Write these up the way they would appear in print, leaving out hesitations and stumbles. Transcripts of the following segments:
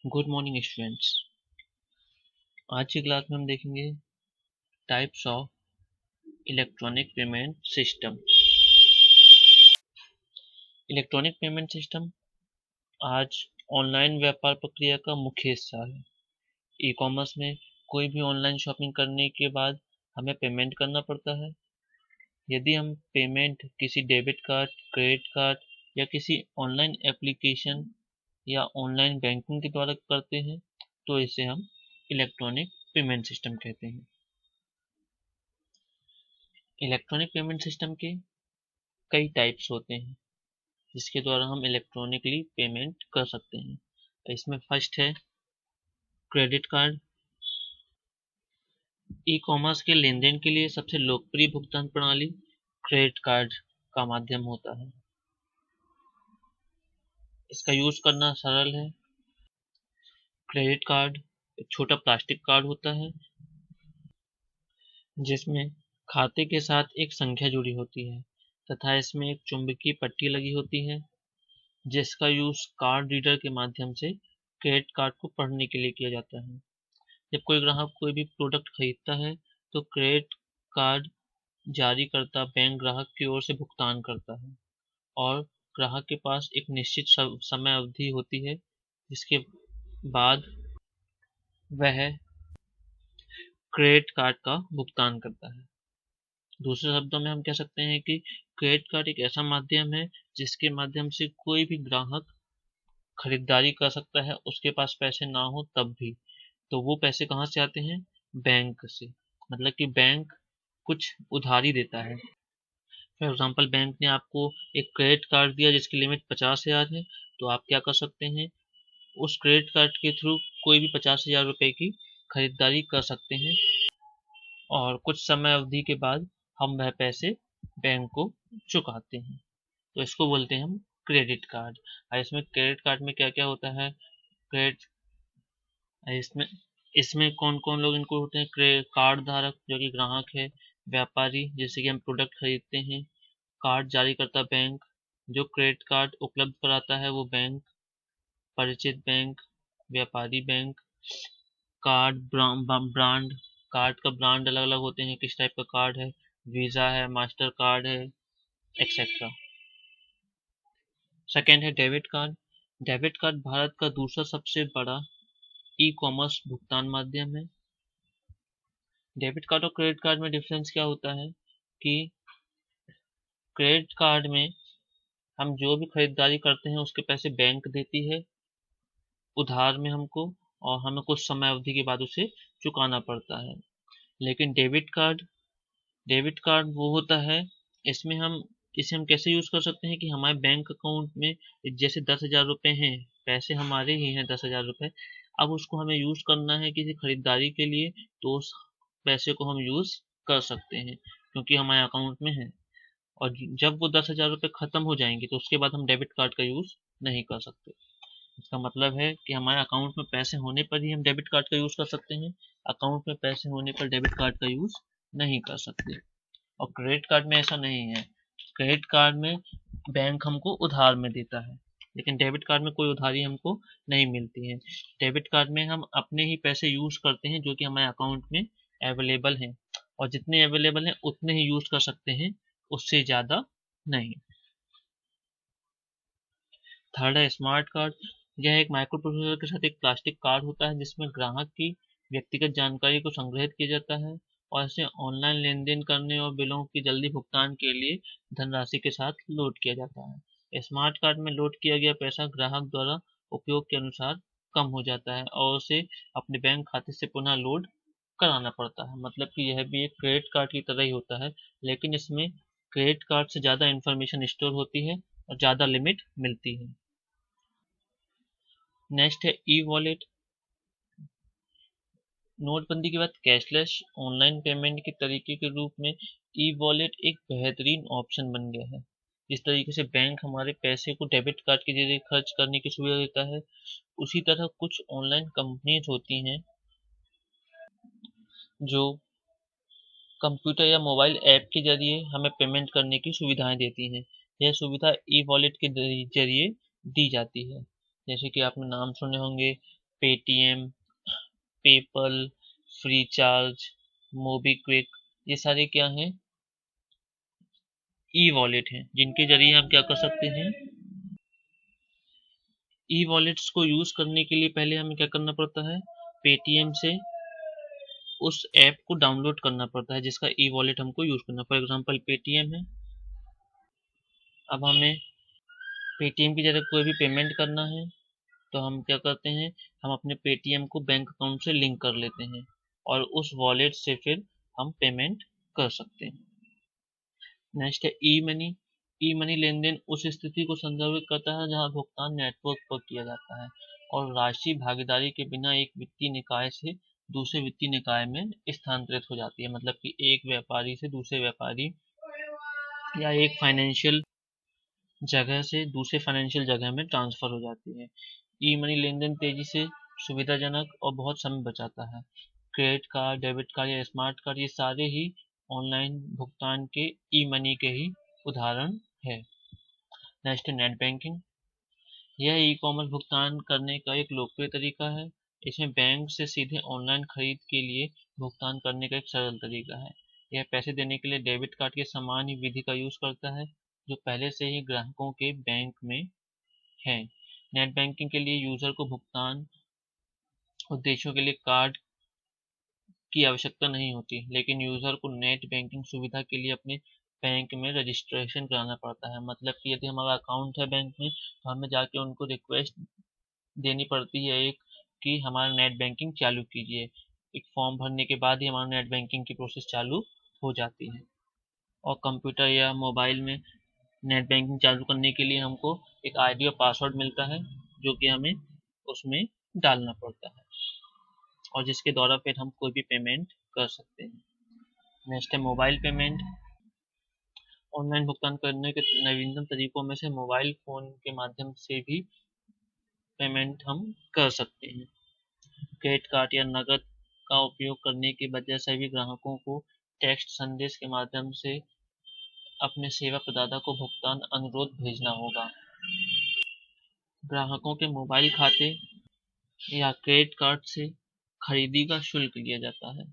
Good morning students. आज की class में हम देखेंगे types of electronic payment system. Electronic payment system आज ऑनलाइन व्यापार प्रक्रिया का मुख्य हिस्सा है। ई कॉमर्स में कोई भी ऑनलाइन शॉपिंग करने के बाद हमें पेमेंट करना पड़ता है। यदि हम पेमेंट किसी डेबिट कार्ड, क्रेडिट कार्ड या किसी ऑनलाइन एप्लीकेशन या ऑनलाइन बैंकिंग के द्वारा करते हैं तो इसे हम इलेक्ट्रॉनिक पेमेंट सिस्टम कहते हैं। इलेक्ट्रॉनिक पेमेंट सिस्टम के कई टाइप्स होते हैं जिसके द्वारा हम इलेक्ट्रॉनिकली पेमेंट कर सकते हैं। इसमें फर्स्ट है क्रेडिट कार्ड। ई कॉमर्स के लेन देन के लिए सबसे लोकप्रिय भुगतान प्रणाली क्रेडिट कार्ड का माध्यम होता है। इसका यूज करना सरल है। क्रेडिट कार्ड एक छोटा प्लास्टिक कार्ड होता है जिसमें खाते के साथ एक संख्या जुड़ी होती है तथा इसमें एक चुंबकीय पट्टी लगी होती है जिसका यूज कार्ड रीडर के माध्यम से क्रेडिट कार्ड को पढ़ने के लिए किया जाता है। जब कोई ग्राहक कोई भी प्रोडक्ट खरीदता है तो क्रेडिट कार्ड जारीकर्ता बैंक ग्राहक की ओर से भुगतान करता है और ग्राहक के पास एक निश्चित समय अवधि होती है जिसके बाद वह क्रेडिट कार्ड का भुगतान करता है। दूसरे शब्दों में हम कह सकते हैं कि क्रेडिट कार्ड एक ऐसा माध्यम है जिसके माध्यम से कोई भी ग्राहक खरीदारी कर सकता है। उसके पास पैसे ना हो तब भी, तो वो पैसे कहाँ से आते हैं? बैंक से। मतलब कि बैंक कुछ उधारी देता है। फॉर एग्जाम्पल बैंक ने आपको एक क्रेडिट कार्ड दिया जिसकी लिमिट 50,000 है, तो आप क्या कर सकते हैं, उस क्रेडिट कार्ड के थ्रू कोई भी 50,000 रुपए की खरीदारी कर सकते हैं और कुछ समय अवधि के बाद हम वह पैसे बैंक को चुकाते हैं। तो इसको बोलते हैं हम क्रेडिट कार्ड। और इसमें क्रेडिट कार्ड में क्या क्या होता है, क्रेडिट इसमें इसमें कौन कौन लोग इनको होते हैं? कार्ड धारक जो कि ग्राहक है, व्यापारी जैसे कि हम प्रोडक्ट खरीदते हैं, कार्ड जारी करता बैंक जो क्रेडिट कार्ड उपलब्ध कराता है वो बैंक, परिचित बैंक, व्यापारी बैंक, कार्ड ब्रांड, कार्ड का ब्रांड अलग अलग होते हैं, किस टाइप का कार्ड है, वीजा है, मास्टर कार्ड है, एक्सेट्रा। सेकेंड है debit card. Debit card Bharat का दूसरा सबसे बड़ा ई कॉमर्स भुगतान माध्यम है। डेबिट कार्ड और क्रेडिट कार्ड में डिफरेंस क्या होता है कि क्रेडिट कार्ड में हम जो भी खरीदारी करते हैं उसके पैसे बैंक देती है उधार में हमको, और हमें कुछ समय अवधि के बाद उसे चुकाना पड़ता है। लेकिन डेबिट कार्ड वो होता है, इसमें हम इसे हम कैसे यूज कर सकते हैं कि हमारे बैंक अकाउंट में जैसे 10,000 रुपए हैं, पैसे हमारे ही हैं 10,000 रुपए, अब उसको हमें यूज करना है किसी खरीदारी के लिए तो उस पैसे को हम यूज कर सकते हैं क्योंकि हमारे अकाउंट में है। और जब वो 10,000 रुपये खत्म हो जाएंगे तो उसके बाद हम डेबिट कार्ड का यूज नहीं कर सकते। इसका मतलब है कि हमारे अकाउंट में पैसे होने पर ही हम डेबिट कार्ड का यूज कर सकते हैं, अकाउंट में पैसे होने पर डेबिट कार्ड का यूज नहीं कर सकते। और क्रेडिट कार्ड में ऐसा नहीं है। क्रेडिट कार्ड में बैंक हमको उधार में देता है लेकिन डेबिट कार्ड में कोई उधारी हमको नहीं मिलती है। डेबिट कार्ड में हम अपने ही पैसे यूज करते हैं जो कि हमारे अकाउंट में अवेलेबल हैं, और जितने अवेलेबल हैं उतने ही यूज कर सकते हैं, उससे ज़्यादा नहीं। थर्ड है स्मार्ट कार्ड। यह एक माइक्रो प्रोसेसर के साथ एक प्लास्टिक कार्ड होता है जिसमें ग्राहक की व्यक्तिगत जानकारी को संग्रहित किया जाता है और इसे ऑनलाइन लेन देन करने और बिलों की जल्दी भुगतान के लिए धनराशि के साथ लोड किया जाता है। स्मार्ट कार्ड में लोड किया गया पैसा ग्राहक द्वारा उपयोग के अनुसार कम हो जाता है और उसे अपने बैंक खाते से पुनः लोड कराना पड़ता है। मतलब कि यह भी एक क्रेडिट कार्ड की तरह ही होता है लेकिन इसमें क्रेडिट कार्ड से ज़्यादा इंफॉर्मेशन स्टोर होती है और ज़्यादा लिमिट मिलती है। नेक्स्ट है ई वॉलेट। नोटबंदी के बाद कैशलेस ऑनलाइन पेमेंट के तरीके के रूप में ई वॉलेट एक बेहतरीन ऑप्शन बन गया है। जिस तरीके से बैंक हमारे पैसे को डेबिट कार्ड के जरिए खर्च करने की सुविधा देता है, उसी तरह कुछ ऑनलाइन कंपनीज होती हैं जो कंप्यूटर या मोबाइल ऐप के जरिए हमें पेमेंट करने की सुविधाएं देती हैं। यह सुविधा ई वॉलेट के जरिए दी जाती है। जैसे कि आपने नाम सुने होंगे पेटीएम, पेपल, फ्रीचार्ज, मोबीक्विक, ये सारे क्या हैं, ई वॉलेट हैं, जिनके जरिए हम क्या कर सकते हैं। ई वॉलेट्स को यूज करने के लिए पहले हमें क्या करना पड़ता है, पेटीएम से उस ऐप को डाउनलोड करना पड़ता है जिसका ई वॉलेट हमको यूज करना। फॉर एग्जांपल पेटीएम है, अब हमें पेटीएम की जगह कोई भी पेमेंट करना है तो हम क्या करते हैं, हम अपने पेटीएम को बैंक अकाउंट से लिंक कर लेते हैं और उस वॉलेट से फिर हम पेमेंट कर सकते हैं। नेक्स्ट है ई मनी। ई मनी लेन देन उस स्थिति को संदर्भित करता है जहां भुगतान नेटवर्क पर किया जाता है और राशि भागीदारी के बिना एक वित्तीय निकाय से दूसरे वित्तीय निकाय में स्थानांतरित हो जाती है। मतलब कि एक व्यापारी से दूसरे व्यापारी या एक फाइनेंशियल जगह से दूसरे फाइनेंशियल जगह में ट्रांसफर हो जाती है। ई मनी लेन देन तेजी से, सुविधाजनक और बहुत समय बचाता है। क्रेडिट कार्ड, डेबिट कार्ड या स्मार्ट कार्ड, ये सारे ही ऑनलाइन भुगतान के ई मनी के ही उदाहरण है। Next net banking. यह ई कॉमर्स भुगतान करने का एक लोकप्रिय तरीका है। इसमें बैंक से सीधे ऑनलाइन खरीद के लिए भुगतान करने का एक सरल तरीका है। यह पैसे देने के लिए डेबिट कार्ड के समान ही विधि का यूज करता है जो पहले से ही ग्राहकों के बैंक में है। नेट बैंकिंग के लिए यूजर को भुगतान उद्देश्यों के लिए कार्ड की आवश्यकता नहीं होती, लेकिन यूजर को नेट बैंकिंग सुविधा के लिए अपने बैंक में रजिस्ट्रेशन कराना पड़ता है। मतलब कि यदि हमारा अकाउंट है बैंक में तो हमें जाके उनको रिक्वेस्ट देनी पड़ती है एक, कि हमारा नेट बैंकिंग चालू कीजिए। एक फॉर्म भरने के बाद ही हमारा नेट बैंकिंग की प्रोसेस चालू हो जाती है। और कंप्यूटर या मोबाइल में नेट बैंकिंग चालू करने के लिए हमको एक आईडी और पासवर्ड मिलता है जो कि हमें उसमें डालना पड़ता है और जिसके द्वारा फिर हम कोई भी पेमेंट कर सकते हैं। नेक्स्ट है मोबाइल पेमेंट। ऑनलाइन भुगतान करने के नवीनतम तरीकों में से मोबाइल फ़ोन के माध्यम से भी पेमेंट हम कर सकते हैं। क्रेडिट कार्ड या नकद का उपयोग करने के बजाय सभी ग्राहकों को टेक्स्ट संदेश के माध्यम से अपने सेवा प्रदाता को भुगतान अनुरोध भेजना होगा। ग्राहकों के मोबाइल खाते या क्रेडिट कार्ड से खरीदी का शुल्क लिया जाता है।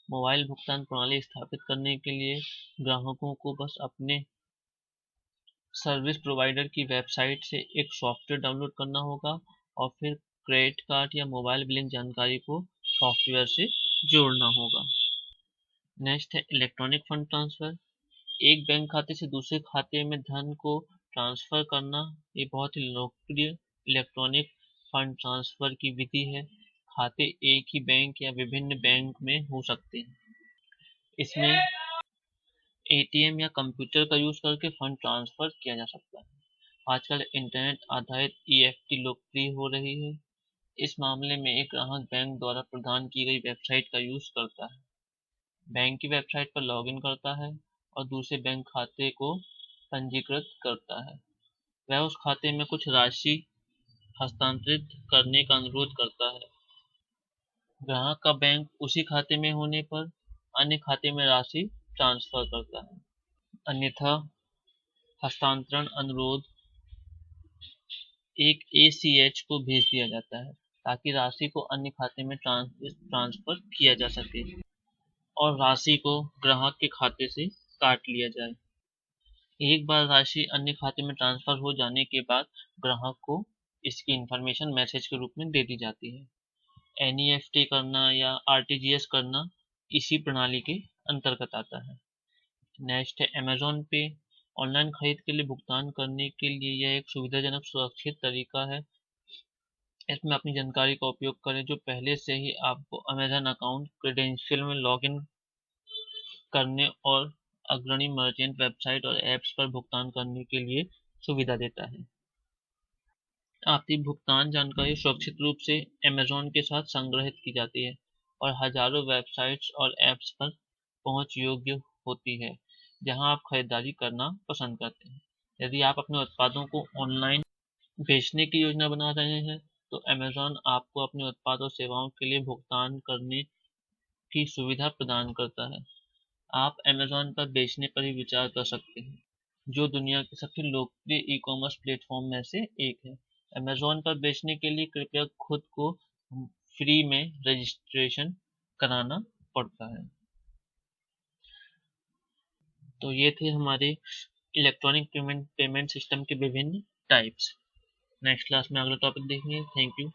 मोबाइल भुगतान प्रणाली स्थापित करने के लिए ग्राहकों को बस अपने सर्विस प्रोवाइडर की वेबसाइट से एक सॉफ्टवेयर डाउनलोड करना होगा और फिर क्रेडिट कार्ड या मोबाइल बिलिंग जानकारी को सॉफ्टवेयर से जोड़ना होगा। नेक्स्ट है इलेक्ट्रॉनिक फंड ट्रांसफर। एक बैंक खाते से दूसरे खाते में धन को ट्रांसफर करना ये बहुत ही लोकप्रिय इलेक्ट्रॉनिक फंड ट्रांसफर की विधि है। खाते एक ही बैंक या विभिन्न बैंक में हो सकते हैं। इसमें एटीएम या कंप्यूटर का यूज करके फंड ट्रांसफर किया जा सकता है। आजकल इंटरनेट आधारित ईएफटी लोकप्रिय हो रही है। इस मामले में एक ग्राहक बैंक द्वारा प्रदान की गई वेबसाइट का यूज करता है, बैंक की वेबसाइट पर लॉगिन करता है और दूसरे बैंक खाते को पंजीकृत करता है। वह उस खाते में कुछ राशि हस्तांतरित करने का अनुरोध करता है। ग्राहक का बैंक उसी खाते में होने पर अन्य खाते में राशि ट्रांसफर करता है, अन्यथा हस्तांतरण अनुरोध एक एसीएच को भेज दिया जाता है ताकि राशि को अन्य खाते में ट्रांसफर किया जा सके और राशि को ग्राहक के खाते से काट लिया जाए। एक बार राशि अन्य खाते में ट्रांसफर हो जाने के बाद ग्राहक को इसकी इंफॉर्मेशन मैसेज के रूप में दे दी जाती है। एनईएफटी करना या आरटीजीएस करना इसी प्रणाली के अंतर्गत आता है। नेक्स्ट है अमेजोन पे। ऑनलाइन खरीद के लिए भुगतान करने के लिए यह एक सुविधाजनक सुरक्षित तरीका है। इसमें अपनी जानकारी का उपयोग करें जो पहले से ही आपको अमेजन अकाउंट क्रेडेंशियल में लॉगिन करने और अग्रणी मर्चेंट वेबसाइट और ऐप्स पर भुगतान करने के लिए सुविधा देता है। आपकी भुगतान जानकारी सुरक्षित रूप से अमेजोन के साथ संग्रहित की जाती है और हजारों वेबसाइट्स और ऐप्स पर पहुंच योग्य होती है जहां आप खरीदारी करना पसंद करते हैं। यदि आप अपने उत्पादों को ऑनलाइन बेचने की योजना बना रहे हैं तो अमेजोन आपको अपने उत्पाद और सेवाओं के लिए भुगतान करने की सुविधा प्रदान करता है। आप अमेजोन पर बेचने पर भी विचार कर सकते हैं जो दुनिया के सबसे लोकप्रिय ई कॉमर्स प्लेटफॉर्म में से एक है। अमेजोन पर बेचने के लिए कृपया खुद को फ्री में रजिस्ट्रेशन कराना पड़ता है। तो ये थे हमारे इलेक्ट्रॉनिक पेमेंट सिस्टम के विभिन्न टाइप्स। नेक्स्ट क्लास में अगला टॉपिक देखेंगे। Thank you.